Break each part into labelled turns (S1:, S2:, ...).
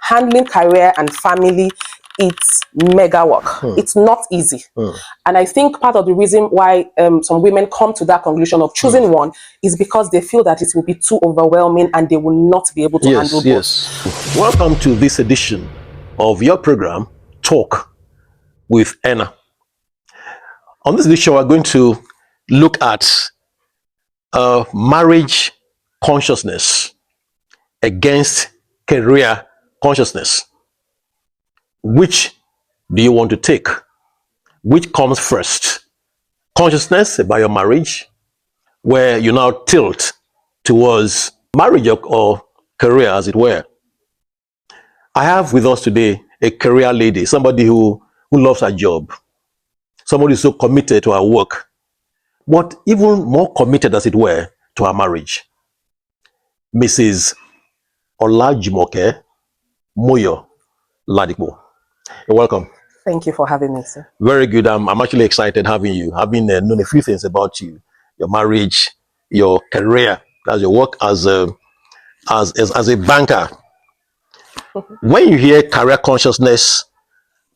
S1: handling career and family, it's mega work. It's not easy. And I think part of the reason why some women come to that conclusion of choosing one is because they feel that it will be too overwhelming and they will not be able to handle both.
S2: Yes. Welcome to this edition of your program, Talk with Enna. On this edition, we're going to look at marriage consciousness against career consciousness. Which do you want to take? Which comes first? Consciousness about your marriage, where you now tilt towards marriage or career, as it were. I have with us today a career lady, somebody who loves her job, somebody so committed to her work, but even more committed, as it were, to her marriage. Mrs. Olajumoke Moyo Ladipo. You're welcome.
S1: Thank you for having me, sir.
S2: Very good. I'm actually excited having you. Having known a few things about you, your marriage, your career, as your work as a banker. When you hear career consciousness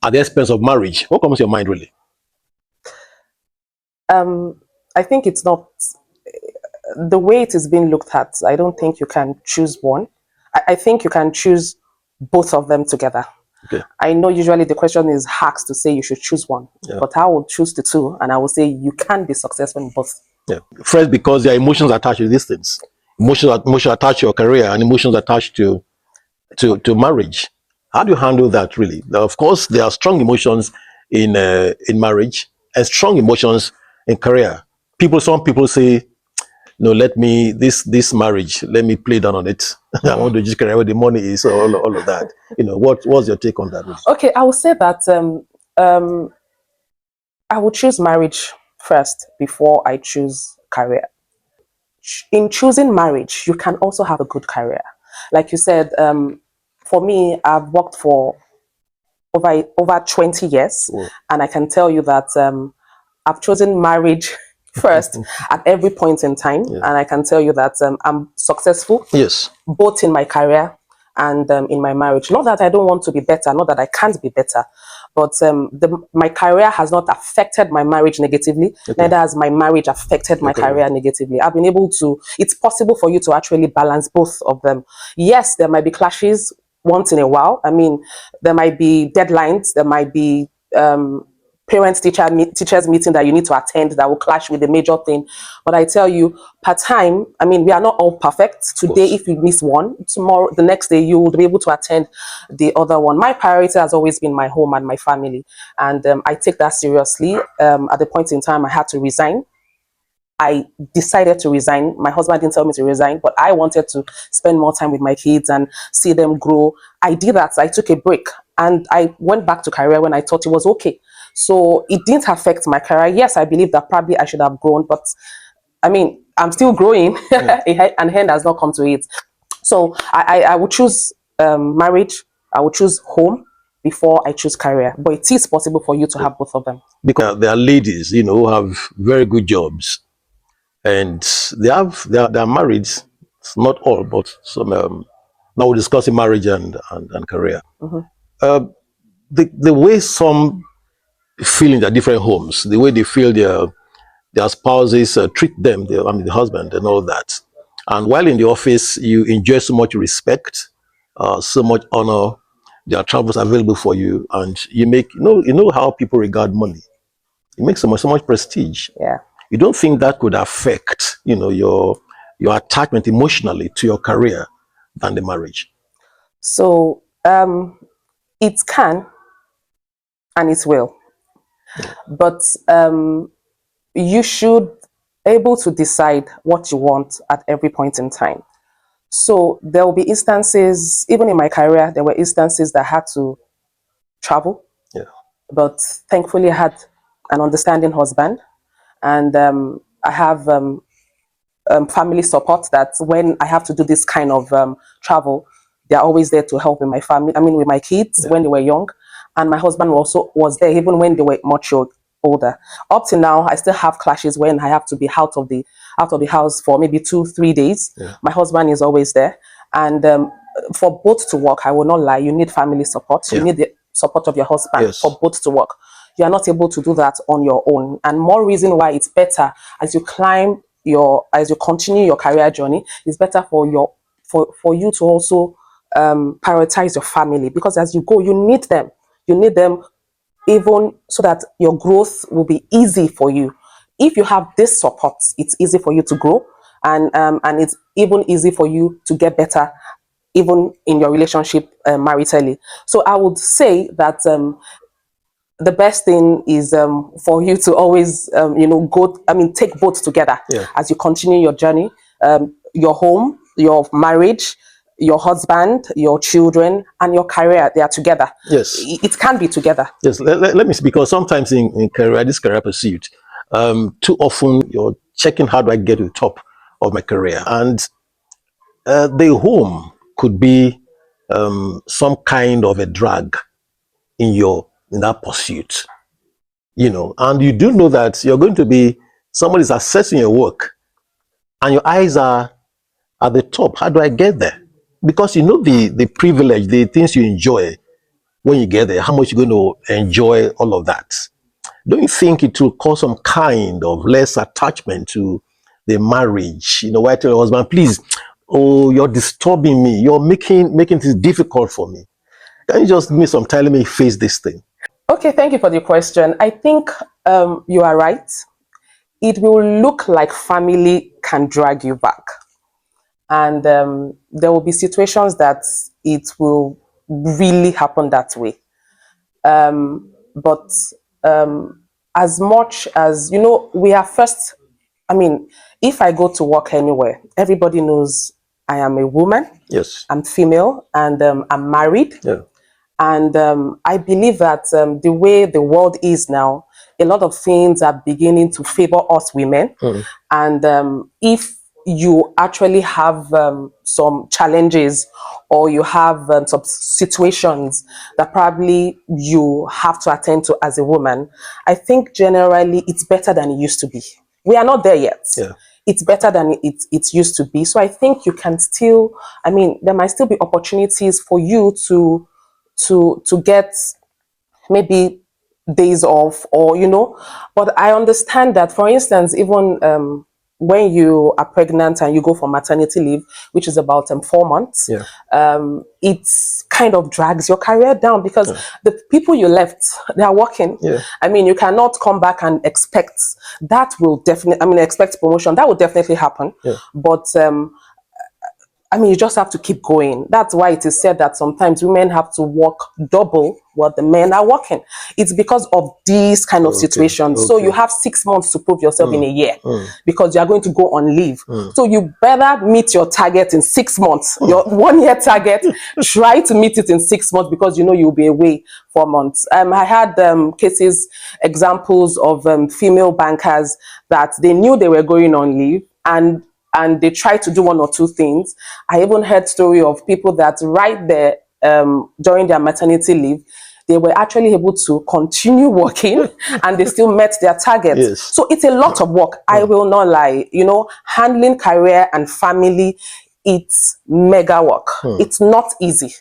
S2: at the expense of marriage, what comes to your mind, really?
S1: I think it's not the way it is being looked at. I don't think you can choose one. I think you can choose both of them together.
S2: Okay.
S1: I know usually the question is asked to say you should choose one, but I will choose the two, and I will say you can be successful in both. Yeah.
S2: First, because there are emotions attached to these things. Emotions attached to your career and emotions attached to marriage. How do you handle that, really? Now, of course, there are strong emotions in marriage and strong emotions in career. Some people say, no, this marriage, let me play down on it. I want to just career where the money is, all of that. What's your take on that, really?
S1: Okay, I would say that I would choose marriage first before I choose career. In choosing marriage, you can also have a good career. Like you said, for me, I've worked for over 20 years, and I can tell you that I've chosen marriage first at every point in time, and I can tell you that I'm successful, both in my career and in my marriage. Not that I don't want to be better, not that I can't be better, but my career has not affected my marriage negatively, neither has my marriage affected my career negatively. I've been able to, it's possible for you to actually balance both of them. Yes, there might be clashes once in a while. I mean, there might be deadlines, there might be teachers meeting that you need to attend that will clash with the major thing. But I tell you, per time, I mean, we are not all perfect. Today, if you miss one, tomorrow, the next day, you will be able to attend the other one. My priority has always been my home and my family. And I take that seriously. At the point in time, I had to resign. I decided to resign. My husband didn't tell me to resign, but I wanted to spend more time with my kids and see them grow. I did that. I took a break and I went back to career when I thought it was okay. So it didn't affect my career. Yes, I believe that probably I should have grown, but I mean, I'm still growing and hand has not come to it. So I would choose marriage. I would choose home before I choose career. But it is possible for you to have both of them.
S2: Because there are ladies, who have very good jobs and they are married. It's not all, but some. Now we're discussing marriage and career. The way some feel in their different homes, the way they feel their spouses treat them, the husband and all that. And while in the office, you enjoy so much respect, so much honor. There are travels available for you, and you make how people regard money. It makes so much prestige.
S1: Yeah.
S2: You don't think that could affect your attachment emotionally to your career than the marriage?
S1: So it can and it will. But you should be able to decide what you want at every point in time. So there will be instances, even in my career, there were instances that I had to travel.
S2: Yeah.
S1: But thankfully I had an understanding husband, and I have family support that when I have to do this kind of travel, they're always there to help in my family. I mean, with my kids when they were young. And my husband also was there even when they were much older. Up to now, I still have clashes when I have to be out of the house for maybe 2-3 days. Yeah. My husband is always there. And for both to work, I will not lie, you need family support. You
S2: Yeah.
S1: need the support of your husband
S2: Yes.
S1: for both to work. You are not able to do that on your own. And more reason why it's better as you as you continue your career journey, it's better for you to also prioritize your family, because as you go, you need them. You need them even so that your growth will be easy for you. If you have this support, it's easy for you to grow, and it's even easy for you to get better, even in your relationship maritally. So I would say that the best thing is for you to always, take both together
S2: Yeah.
S1: as you continue your journey, your home, your marriage, your husband, your children, and your career. They are together.
S2: Yes.
S1: It can be together.
S2: Yes, let me see, because sometimes in career, this career pursuit, too often you're checking how do I get to the top of my career, and the home could be some kind of a drag in that pursuit, and you do know that you're going to be somebody's assessing your work, and your eyes are at the top. How do I get there? Because you know the privilege, the things you enjoy when you get there, how much you're going to enjoy all of that. Don't you think it will cause some kind of less attachment to the marriage? Why tell your husband, please, oh, you're disturbing me. You're making this difficult for me. Can you just give me some time? Let me face this thing.
S1: Okay, thank you for the question. I think you are right. It will look like family can drag you back. And there will be situations that it will really happen that way. But as much as, we are first, I mean, if I go to work anywhere, everybody knows I am a woman,
S2: Yes.
S1: I'm female, and I'm married.
S2: Yeah.
S1: And I believe that the way the world is now, a lot of things are beginning to favor us women. And if you actually have some challenges, or you have some situations that probably you have to attend to as a woman, I think generally it's better than it used to be. We are not there yet.
S2: Yeah.
S1: It's better than it used to be. So I think you can still, there might still be opportunities for you to get maybe days off, or but I understand that, for instance, even when you are pregnant and you go for maternity leave, which is about 4 months,
S2: Yeah.
S1: it's kind of drags your career down, because the people you left, they are working.
S2: Yeah.
S1: You cannot come back and expect that will definitely, expect promotion. That will definitely happen.
S2: Yeah.
S1: But you just have to keep going. That's why it is said that sometimes women have to work double what the men are working. It's because of these kind of situations. So you have 6 months to prove yourself in a year, because you are going to go on leave. So you better meet your target in 6 months. Your 1 year target, try to meet it in 6 months, because you'll be away 4 months. I had examples of female bankers that they knew they were going on leave, and they try to do one or two things. I even heard story of people that right there during their maternity leave, they were actually able to continue working and they still met their targets.
S2: Yes.
S1: So it's a lot of work. I will not lie. Handling career and family, it's mega work. It's not easy.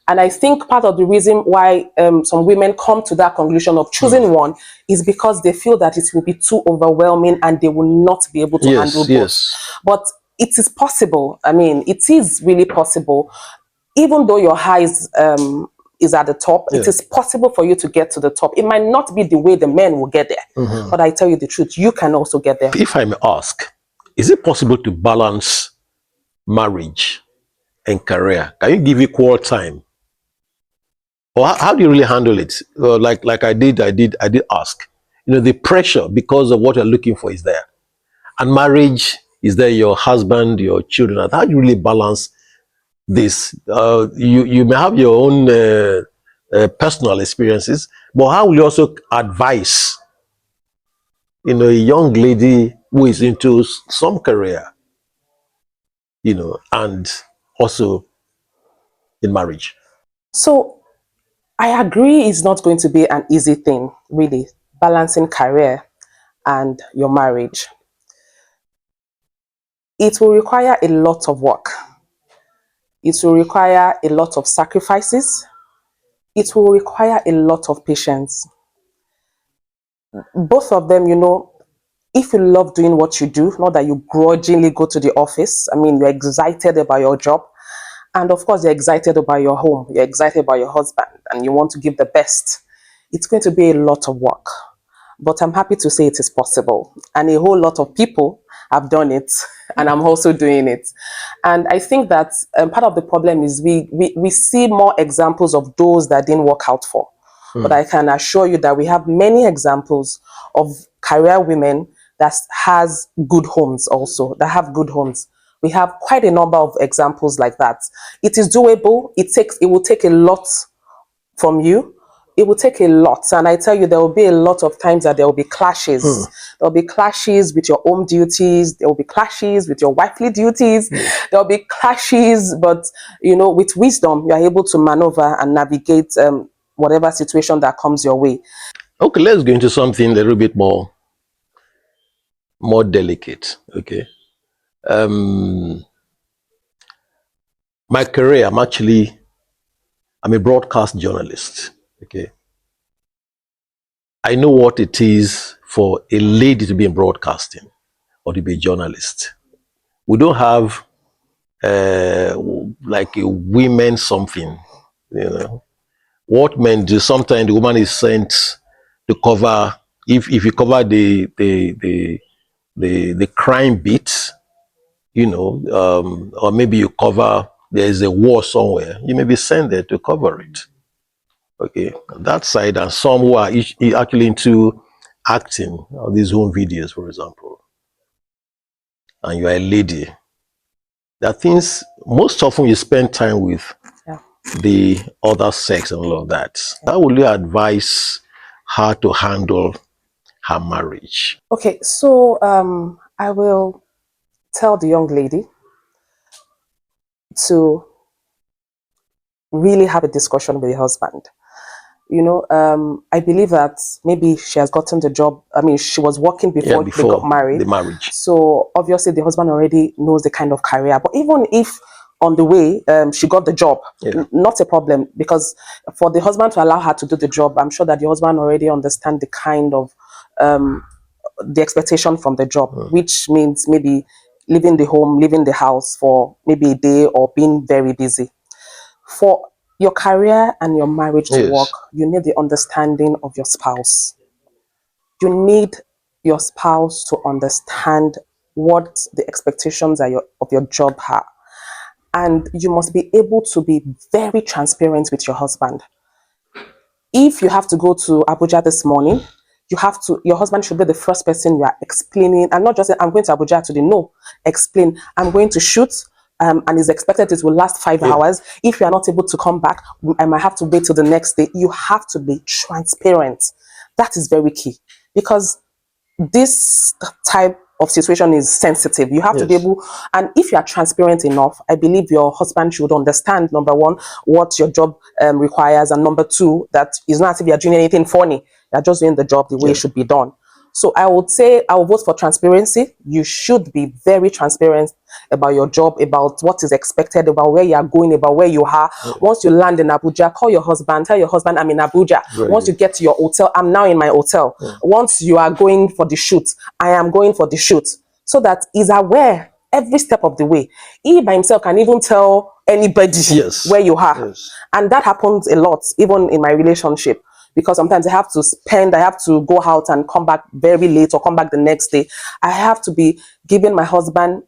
S1: And I think part of the reason why some women come to that conclusion of choosing one is because they feel that it will be too overwhelming and they will not be able to handle both.
S2: Yes.
S1: But it is possible. It is really possible. Even though your highs is at the top, it is possible for you to get to the top. It might not be the way the men will get there. But I tell you the truth, you can also get there.
S2: If I may ask, is it possible to balance marriage and career? Can you give equal time? Or how do you really handle it? Like I did ask. The pressure because of what you're looking for is there. And marriage is there, your husband, your children. And how do you really balance this? You may have your own personal experiences, but how will you also advise a young lady who is into some career, and also in marriage?
S1: So I agree it's not going to be an easy thing, really, balancing career and your marriage. It will require a lot of work. It will require a lot of sacrifices. It will require a lot of patience. Both of them, if you love doing what you do, not that you grudgingly go to the office, I mean, you're excited about your job. And of course, you're excited about your home, you're excited about your husband, and you want to give the best. It's going to be a lot of work. But I'm happy to say it is possible. And a whole lot of people have done it, and I'm also doing it. And I think that part of the problem is we see more examples of those that didn't work out for. But I can assure you that we have many examples of career women that has good homes also, that have good homes. We have quite a number of examples like that. It is doable. It will take a lot from you. It will take a lot. And I tell you, there will be a lot of times that there will be clashes. There will be clashes with your home duties. There will be clashes with your wifely duties. There will be clashes, but with wisdom, you are able to maneuver and navigate whatever situation that comes your way.
S2: Okay, let's go into something a little bit more delicate. Okay. My career, I'm a broadcast journalist. Okay. I know what it is for a lady to be in broadcasting or to be a journalist. We don't have like a women something, What men do, sometimes the woman is sent to cover, if you cover the crime beat, or maybe you cover, there's a war somewhere, you may be sent there to cover it. Okay, that side, and some who are actually into acting, or these home videos, for example, and you are a lady, there are things, most often you spend time with the other sex and all of that. How will you advise her to handle her marriage?
S1: Okay, so I will tell the young lady to really have a discussion with the husband. I believe that maybe she has gotten the job. I mean, she was working before they got married.
S2: The marriage.
S1: So obviously the husband already knows the kind of career. But even if on the way she got the job, not a problem, because for the husband to allow her to do the job, I'm sure that the husband already understands the kind of the expectation from the job, which means maybe leaving the home, leaving the house for maybe a day, or being very busy. For your career and your marriage to work, you need the understanding of your spouse. You need your spouse to understand what the expectations are of your job are. And you must be able to be very transparent with your husband. If you have to go to Abuja this morning, your husband should be the first person you are explaining, and not just say, I'm going to Abuja today. No, explain, I'm going to shoot, and it's expected it will last 5 hours. If you are not able to come back, I might have to wait till the next day. You have to be transparent. That is very key, because this type of situation is sensitive. You have to be able, and if you are transparent enough, I believe your husband should understand, number one, what your job requires, and number two, that it's not as if you're doing anything funny. You're just doing the job the way it should be done. So I would say I will vote for transparency. You should be very transparent about your job, about what is expected, about where you are going, about where you are. Once you land in Abuja, call your husband, tell your husband, I'm in Abuja. Once you get to your hotel, I'm now in my hotel. Once you are going for the shoot, I am going for the shoot. So that he's aware every step of the way. He by himself can even tell anybody where you are. And that happens a lot, even in my relationship. Because sometimes I have to go out and come back very late, or come back the next day. I have to be giving my husband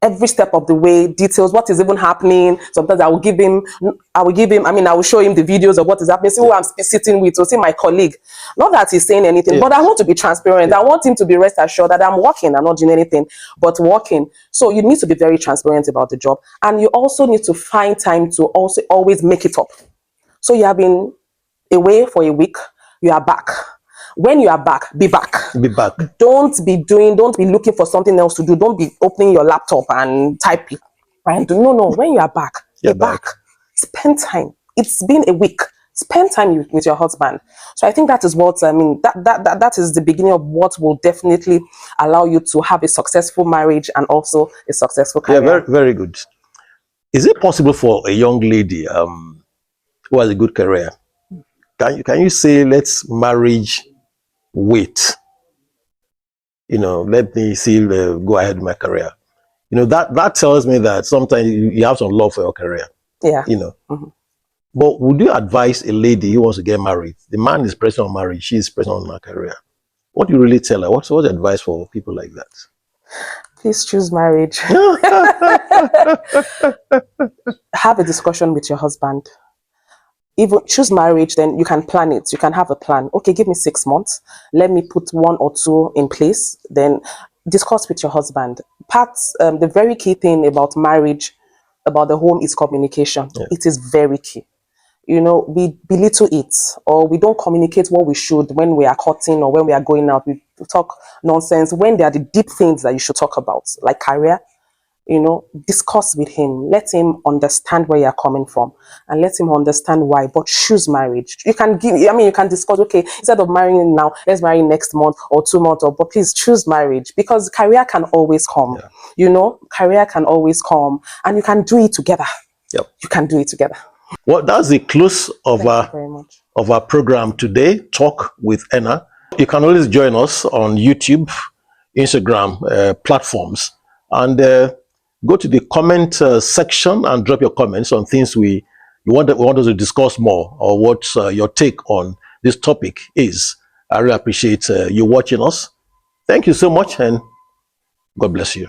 S1: every step of the way, details, what is even happening. Sometimes I will show him the videos of what is happening, see who I'm sitting with, or see my colleague. Not that he's saying anything, but I want to be transparent. I want him to be rest assured that I'm working, I'm not doing anything, but working. So you need to be very transparent about the job. And you also need to find time to also always make it up. So you have been away for a week, you are back. When you are back, be back.
S2: Be back.
S1: Don't be looking for something else to do. Don't be opening your laptop and typing. Right? No. When you are back, be back. Spend time. It's been a week. Spend time with your husband. So I think that is what that is the beginning of what will definitely allow you to have a successful marriage and also a successful career.
S2: Yeah, very, very good. Is it possible for a young lady who has a good career? Can you say, let's marriage wait? Let me see, go ahead with my career. That tells me that sometimes you have some love for your career.
S1: Yeah.
S2: But would you advise a lady who wants to get married? The man is pressing on marriage, she is pressing on her career. What do you really tell her? What's the advice for people like that?
S1: Please choose marriage. Have a discussion with your husband. Even choose marriage, then you can plan it. You can have a plan. Okay, give me 6 months. Let me put 1 or 2 in place. Then discuss with your husband. The very key thing about marriage, about the home, is communication.
S2: Yeah.
S1: It is very key. We belittle it, or we don't communicate what we should when we are cutting or when we are going out. We talk nonsense when there are the deep things that you should talk about, like career. Discuss with him. Let him understand where you're coming from, and let him understand why. But choose marriage. You can discuss, okay, instead of marrying now, let's marry next month or 2 months, but please choose marriage, because career can always come.
S2: Yeah.
S1: Career can always come, and you can do it together.
S2: Yep.
S1: You can do it together.
S2: Well, that's the close of
S1: Thank you very much.
S2: our program today, Talk with Enna. You can always join us on YouTube, Instagram platforms, and go to the comment section and drop your comments on things we want us to discuss more, or what your take on this topic is. I really appreciate you watching us. Thank you so much, and God bless you.